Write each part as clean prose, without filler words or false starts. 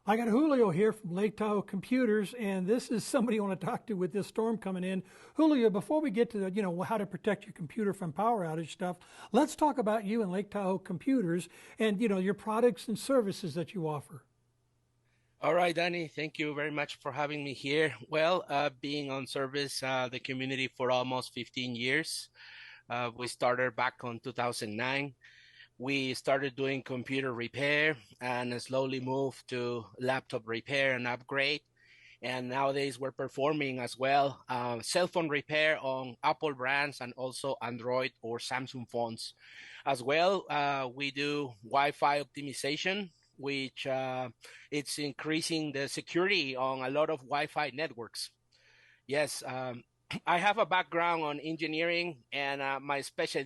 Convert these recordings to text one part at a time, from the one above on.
I got Julio here from Lake Tahoe Computers, and this is somebody I want to talk to with this storm coming in. Julio, before we get to how to protect your computer from power outage stuff, let's talk about you and Lake Tahoe Computers and your products and services that you offer. All right, Danny, thank you very much for having me here. Well, being on service the community for almost 15 years. We started back on 2009. We started doing computer repair and slowly moved to laptop repair and upgrade. And nowadays we're performing as well cell phone repair on Apple brands and also Android or Samsung phones. As well, we do Wi-Fi optimization, which it's increasing the security on a lot of Wi-Fi networks. Yes, I have a background on engineering, and my special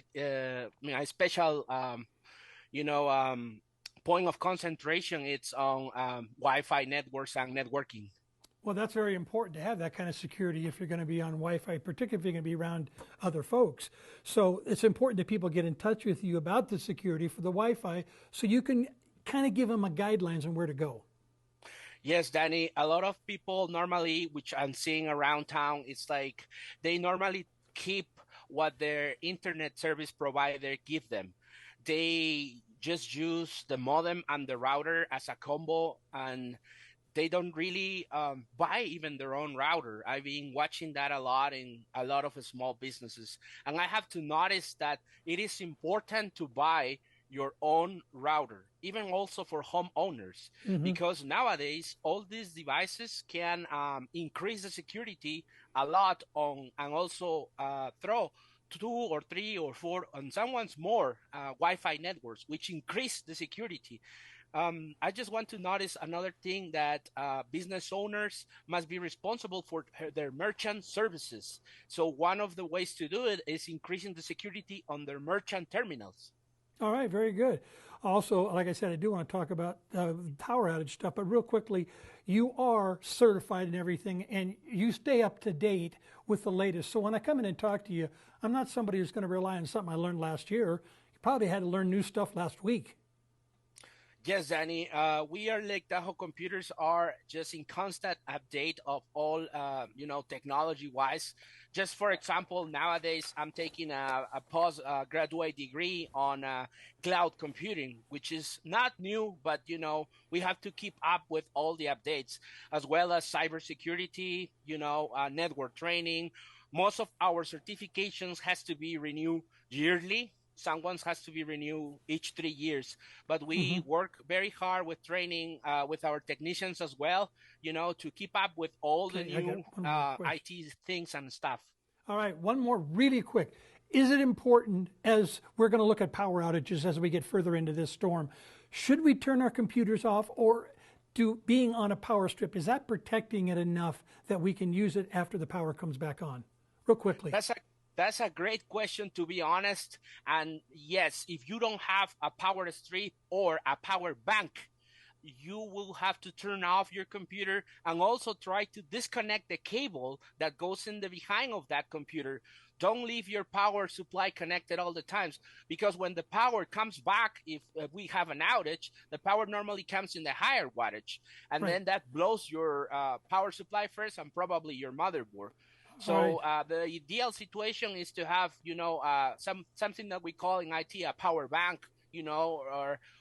point of concentration it's on Wi-Fi networks and networking. Well, that's very important to have that kind of security if you're going to be on Wi-Fi, particularly if you're going to be around other folks. So it's important that people get in touch with you about the security for the Wi-Fi so you can kind of give them a guidelines on where to go. Yes, Danny, a lot of people normally, which I'm seeing around town, it's like they normally keep what their internet service provider give them. They just use the modem and the router as a combo, and they don't really buy even their own router. I've been watching that a lot in a lot of small businesses. And I have to notice that it is important to buy your own router, even also for homeowners, Mm-hmm. because nowadays all these devices can increase the security a lot on and also throw two or three or four and someone's more Wi-Fi networks, which increase the security. I just want to notice another thing that business owners must be responsible for their merchant services. So one of the ways to do it is increasing the security on their merchant terminals. All right, very good. Also, like I said, I do want to talk about power outage stuff, but real quickly, you are certified in everything and you stay up to date with the latest. So when I come in and talk to you, I'm not somebody who's going to rely on something I learned last year. You probably had to learn new stuff last week. Yes, Danny. We are like Tahoe Computers are just in constant update of all, technology wise. Just for example, nowadays I'm taking a post graduate degree on cloud computing, which is not new, but we have to keep up with all the updates, as well as cybersecurity, network training. Most of our certifications has to be renewed yearly. Some ones has to be renewed each 3 years, but Mm-hmm. we work very hard with training with our technicians as well, to keep up with all the Okay, I got new one more question. IT things and stuff. All right, one more really quick. Is it important as we're going to look at power outages as we get further into this storm? Should we turn our computers off or do being on a power strip, is that protecting it enough that we can use it after the power comes back on? Real quickly. That's a great question, to be honest. And yes, if you don't have a power strip or a power bank, you will have to turn off your computer and also try to disconnect the cable that goes in the behind of that computer. Don't leave your power supply connected all the times, because when the power comes back, if we have an outage, the power normally comes in the higher wattage, and Right. then that blows your power supply first and probably your motherboard. All So right. the ideal situation is to have, something that we call in IT a power bank,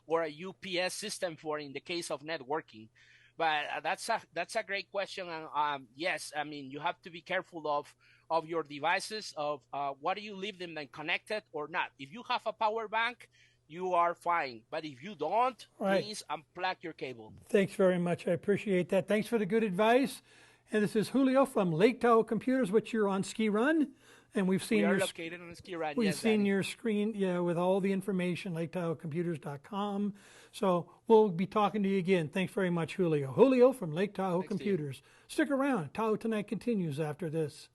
or a UPS system for in the case of networking. But that's a great question, and yes, I mean you have to be careful of your devices, of what do you leave them then connected or not. If you have a power bank, you are fine, but if you don't, All right. please unplug your cable. Thanks very much. I appreciate that. Thanks for the good advice. And this is Julio from Lake Tahoe Computers, which you're on Ski Run. And We are located on Ski Run, we've yes, seen Danny. your screen, yeah, with all the information, LakeTahoeComputers.com. So we'll be talking to you again. Thanks very much, Julio. Julio from Lake Tahoe Thanks to you. Computers. Stick around. Tahoe Tonight continues after this.